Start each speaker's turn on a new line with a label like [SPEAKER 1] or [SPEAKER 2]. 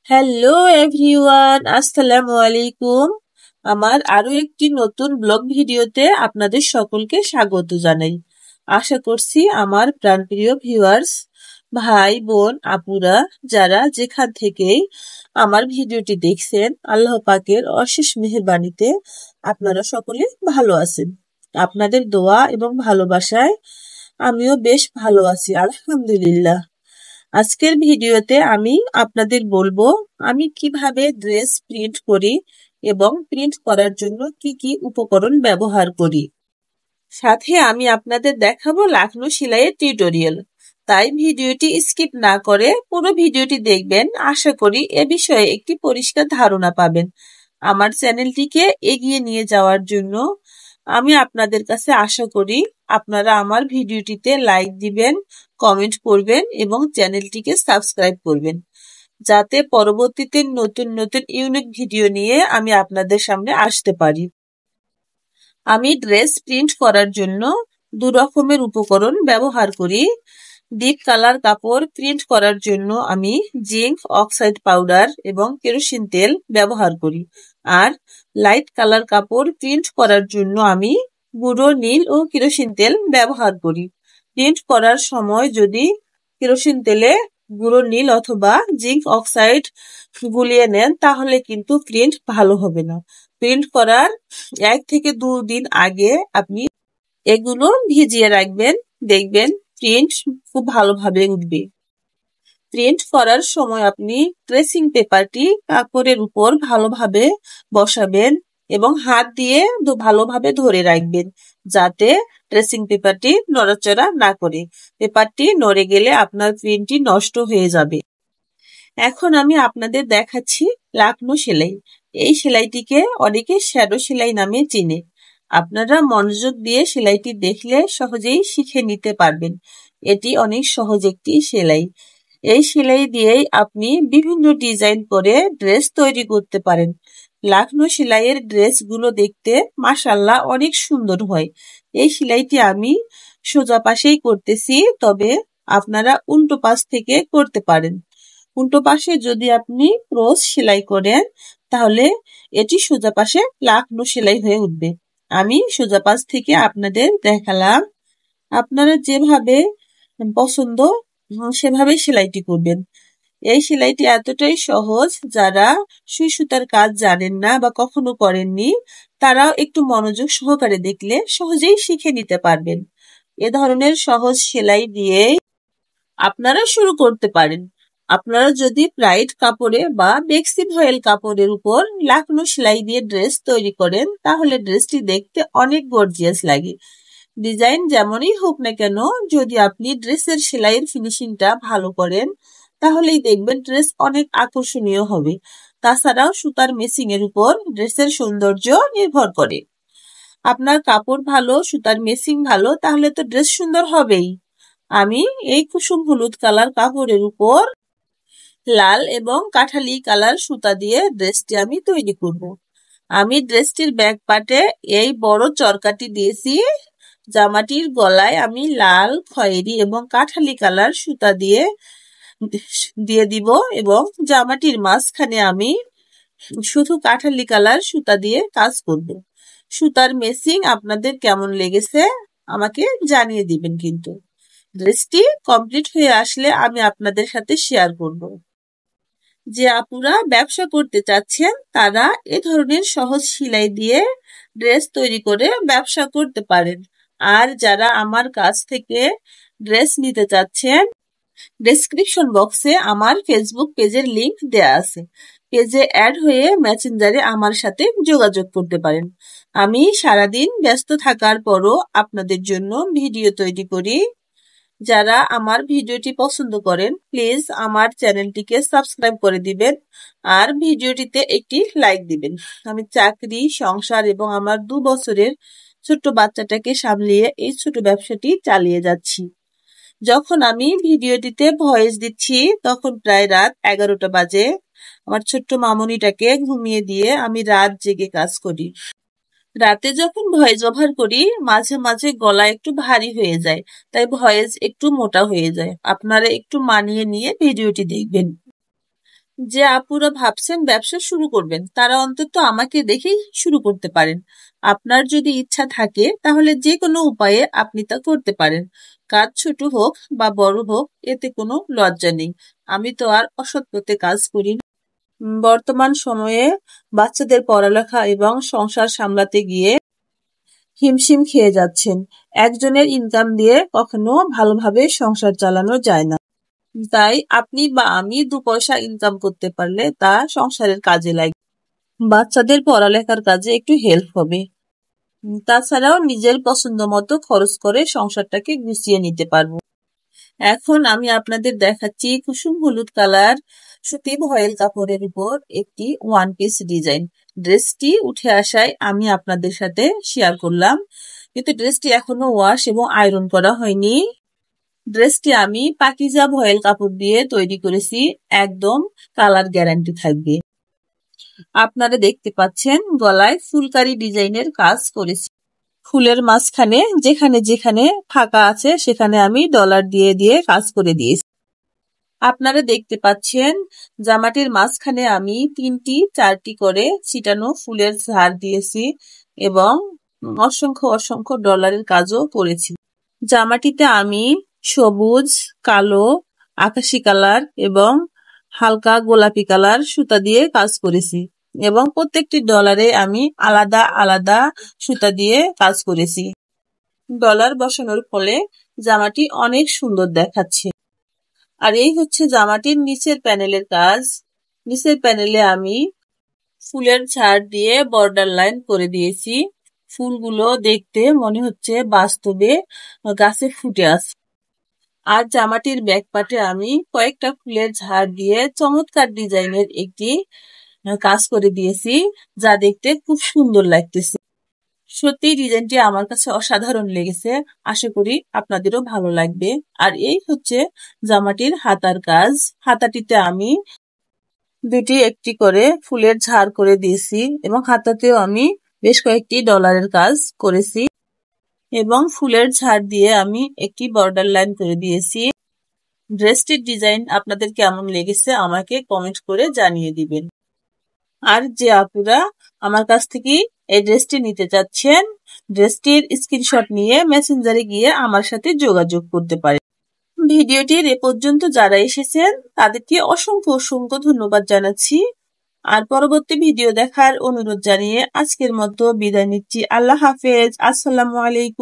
[SPEAKER 1] Hello everyone, আসসালামু আলাইকুম। আমার আরো একটি নতুন ব্লগ ভিডিওতে আপনাদের সকলকে স্বাগত জানাই। আশা করছি আমার প্রাণপ্রিয় ভিউয়ার্স, ভাই বোন আপুরা যারা যেখান থেকেই আমার ভিডিওটি দেখছেন, আল্লাহ পাকের অশেষ মেহেরবানিতে আপনারা সকলে ভালো আছেন। আপনাদের দোয়া এবং ভালোবাসায় আমিও বেশ ভালো আছি, আলহামদুলিল্লাহ। আজকের ভিডিওতে আমি আপনাদের বলবো আমি কিভাবে ড্রেস প্রিন্ট করি এবং প্রিন্ট করার জন্য কি কি উপকরণ ব্যবহার করি। সাথে আমি আপনাদের দেখাবো লাখনো সেলাইয়ের টিউটোরিয়াল। তাই ভিডিওটি স্কিপ না করে পুরো ভিডিওটি দেখবেন। আশা করি এ বিষয়ে একটি পরিষ্কার ধারণা পাবেন। আমার চ্যানেলটিকে এগিয়ে নিয়ে যাওয়ার জন্য আমি আপনাদের কাছে আশা করি আপনারা আমার ভিডিওটিতে লাইক দিবেন, কমেন্ট করবেন এবং চ্যানেলটিকে সাবস্ক্রাইব করবেন, যাতে পরবর্তীতে নতুন নতুন ইউনিক ভিডিও নিয়ে আমি আপনাদের সামনে আসতে পারি। আমি ড্রেস প্রিন্ট করার জন্য দু রকমের উপকরণ ব্যবহার করি। ডিপ কালার কাপড় প্রিন্ট করার জন্য আমি জিঙ্ক অক্সাইড পাউডার এবং কেরোসিন তেল ব্যবহার করি। আর লাইট কালার কাপড় প্রিন্ট করার জন্য আমি গুঁড়ো নীল ও কেরোসিন তেল ব্যবহার করি। প্রিন্ট করার সময় যদি কেরোসিন তেলে গুঁড়ো নীল অথবা জিঙ্ক অক্সাইড গুলিয়ে নেন তাহলে কিন্তু প্রিন্ট ভালো হবে না। প্রিন্ট করার 1 থেকে 2 দিন আগে আপনি এগুলো ভিজিয়ে রাখবেন, দেখবেন প্রিন্ট খুব ভালোভাবে উঠবে। প্রিন্ট করার সময় আপনি ট্রেসিং পেপারটি কাপড়ের উপর ভালোভাবে বসাবেন এবং হাত দিয়ে ভালোভাবে ধরে রাখবেন, যাতে ট্রেসিং পেপারটি নড়াচড়া না করে। পেপারটি নড়ে গেলে আপনার প্রিন্টটি নষ্ট হয়ে যাবে। এখন আমি আপনাদের দেখাচ্ছি লাকনো সেলাই। এই সেলাইটিকে অনেকে শ্যাডো সেলাই নামে চিনে। আপনারা মনোযোগ দিয়ে সেলাইটি দেখলে সহজেই শিখে নিতে পারবেন। এটি অনেক সহজ একটি সেলাই। এই সেলাই দিয়েই আপনি বিভিন্ন ডিজাইন করে ড্রেস তৈরি করতে পারেন। লাকনো সেলাইয়ের ড্রেসগুলো দেখতে মাশাআল্লাহ অনেক সুন্দর হয়। এই সেলাইটি আমি সোজা পাশেই করতেছি, তবে আপনারা উল্টো পাশ থেকে করতে পারেন। উল্টো পাশে যদি আপনি ক্রস সেলাই করেন তাহলে এটি সোজা পাশে লাকনো সেলাই হয়ে উঠবে। আমি সোজা পাশ থেকে আপনাদের দেখালাম। আপনারা যেভাবে পছন্দ সেভাবে সেলাইটি করবেন। এই সেলাইটি এতটাই সহজ, যারা সুই সুতার কাজ জানেন না বা কখনো করেননি তারাও একটু মনোযোগ সহকারে দেখলে সহজেই শিখে নিতে পারবেন। এ ধরনের সহজ সেলাই দিয়ে আপনারা শুরু করতে পারেন। আপনারা যদি ব্রাইট কাপড়ে বা বেক্সি ভয়েল কাপড়ের উপর লাকনো সেলাই দিয়ে ড্রেস তৈরি করেন তাহলে ড্রেসটি দেখতে অনেক গর্জিয়াস লাগে। ডিজাইন যেমনই হোক না কেন, যদি আপনি ড্রেসের সেলাইয়ের ফিনিশিংটা ভালো করেন তাহলেই দেখবেন ড্রেস অনেক আকর্ষণীয় হবে। তাছাড়াও সুতার মেসিং এর উপর ড্রেসের সৌন্দর্য নির্ভর করে। আপনার কাপড় ভালো, সুতার মেসিং ভালো, তাহলে তো ড্রেস সুন্দর হবেই। আমি এই কুসুম হলুদ কালার কাপড়ের উপর লাল এবং কাঠালি কালার সুতা দিয়ে ড্রেসটি আমি তৈরি করব। আমি ড্রেসটির ব্যাক পার্টে এই বড় চরকাটি দিয়েছি। জামাটির গলায় আমি লাল, খয়েরি এবং কাঠালি কালার সুতা দিয়ে দিব এবং জামাটির মাঝখানে আমি শুধু কাঠালি কালার সুতা দিয়ে কাজ করব। সুতার মেসিং আপনাদের কেমন লেগেছে আমাকে জানিয়ে দিবেন কিন্তু। ড্রেসটি কমপ্লিট হয়ে আসলে আমি আপনাদের সাথে শেয়ার করব। যে আপুরা ব্যবসা করতে চাচ্ছেন তারা এ ধরনের সহজ সেলাই দিয়ে ড্রেস তৈরি করে ব্যবসা করতে পারেন। আর যারা আমার কাছ থেকে ড্রেস নিতে চাচ্ছেন, ডেসক্রিপশন বক্সে আমার ফেসবুক পেজের লিংক দেয়া আছে। পেজে অ্যাড হয়ে মেসেঞ্জারে আমার সাথে যোগাযোগ করতে পারেন। আমি সারাদিন ব্যস্ত থাকার পরও আপনাদের জন্য ভিডিও তৈরি করি। যারা আমার ভিডিওটি পছন্দ করেন প্লিজ আমার চ্যানেলটিকে সাবস্ক্রাইব করে দিবেন আর ভিডিওটিতে একটি লাইক দিবেন। আমি চাকরি, সংসার এবং আমার 2 বছরের ছোট্ট বাচ্চাটাকে সামলিয়ে এই ছোট ব্যবসাটি চালিয়ে যাচ্ছি। যখন আমি ভিডিওটিতে ভয়েস দিচ্ছি তখন প্রায় রাত 11টা বাজে। আমার ছোট্ট মামনিটাকে ঘুমিয়ে দিয়ে আমি রাত জেগে কাজ করি। রাতে যখন ভয়েস ওভার করি মাঝে মাঝে গলা একটু ভারী হয়ে যায়, তাই ভয়েস একটু মোটা হয়ে যায়। আপনারা একটু মানিয়ে নিয়ে ভিডিওটি দেখবেন। যে আপুরা ভাবছেন ব্যবসা শুরু করবেন তারা অন্তত আমাকে দেখেই শুরু করতে পারেন। আপনার যদি ইচ্ছা থাকে তাহলে যে কোনো উপায়ে আপনি তা করতে পারেন। কাজ ছোট হোক বা বড় হোক এতে কোনো লজ্জা নেই। আমি তো আর অসৎ পথে কাজ করি না। বর্তমান সময়ে বাচ্চাদের পড়ালেখা এবং সংসার সামলাতে গিয়ে হিমশিম খেয়ে যাচ্ছেন। একজনের ইনকাম দিয়ে কখনো ভালোভাবে সংসার চালানো যায় না। তাই আপনি বা আমি 2 পয়সা ইনকাম করতে পারলে তা সংসারের কাজে লাগে। বাচ্চাদের পড়ালেখার কাজে একটু হেল্প হবে। তাছাড়াও নিজের পছন্দ মতো খরচ করে সংসারটাকে গুছিয়ে নিতে পারবো। এখন আমি আপনাদের দেখাচ্ছি কুসুম হলুদ কালার সুতি ভয়েল কাপড়ের উপর একটি ওয়ান পিস ডিজাইন। ড্রেসটি উঠে আসায় আমি আপনাদের সাথে শেয়ার করলাম, কিন্তু ড্রেসটি এখনো ওয়াশ এবং আয়রন করা হয়নি। ড্রেসটি আমি পাকিজা ভয়েল কাপড় দিয়ে তৈরি করেছি, একদম কালার গ্যারান্টি থাকবে। আপনারা দেখতে পাচ্ছেন গলায় ফুলকারি ডিজাইনের কাজ করেছি। ফুলের মাঝখানে যেখানে যেখানে ফাঁকা আছে সেখানে আমি ডলার দিয়ে দিয়ে কাজ করে দিয়েছি। আপনারা দেখতে পাচ্ছেন জামাটির মাঝখানে আমি 3টি 4টি করে ছিটানো ফুলের ঝাড় দিয়েছি এবং অসংখ্য অসংখ্য ডলারের কাজও করেছি। জামাটিতে আমি সবুজ, কালো, আকাশি কালার এবং হালকা গোলাপি কালার সুতা দিয়ে কাজ করেছি এবং প্রত্যেকটি ডলারে আমি আলাদা আলাদা সুতা দিয়ে কাজ করেছি। ডলার বসানোর ফলে জামাটি অনেক সুন্দর দেখাচ্ছে। আর এই হচ্ছে জামাটির নিচের প্যানেলের কাজ। নিচের প্যানেলে আমি ফুলের ঝাড় দিয়ে বর্ডার লাইন করে দিয়েছি। ফুলগুলো দেখতে মনে হচ্ছে বাস্তবে গাছে ফুটে আছে। আর জামাটির ব্যাক পার্টে আমি কয়েকটা ফুলের ঝাড় দিয়ে চমৎকার ডিজাইনের একটি কাজ করে দিয়েছি, যা দেখতে খুব সুন্দর লাগতেছে। সত্যি ডিজাইনটি আমার কাছে অসাধারণ লেগেছে। আশা করি আপনাদেরও ভালো লাগবে। আর এই হচ্ছে জামাটির হাতার কাজ। হাতাটিতে আমি 2টি একটি করে ফুলের ঝাড় করে দিয়েছি এবং হাতাতেও আমি বেশ কয়েকটি ডলারের কাজ করেছি এবং ফুলের ঝাড় দিয়ে আমি একটি বর্ডার লাইন করে দিয়েছি। ড্রেসটির ডিজাইন আপনাদের কেমন লেগেছে আমাকে কমেন্ট করে জানিয়ে দিবেন। আর যে আপুরা আমার কাছ থেকে এই ড্রেসটি নিতে চাচ্ছেন, ড্রেসটির স্ক্রিনশট নিয়ে মেসেঞ্জারে গিয়ে আমার সাথে যোগাযোগ করতে পারেন। ভিডিওটির এ পর্যন্ত যারা এসেছেন তাদেরকে অসংখ্য অসংখ্য ধন্যবাদ জানাচ্ছি। আর পরবর্তী ভিডিও দেখার অনুরোধ জানিয়ে আজকের মতো বিদায় নিচ্ছি। আল্লাহ হাফেজ। আসসালামু আলাইকুম।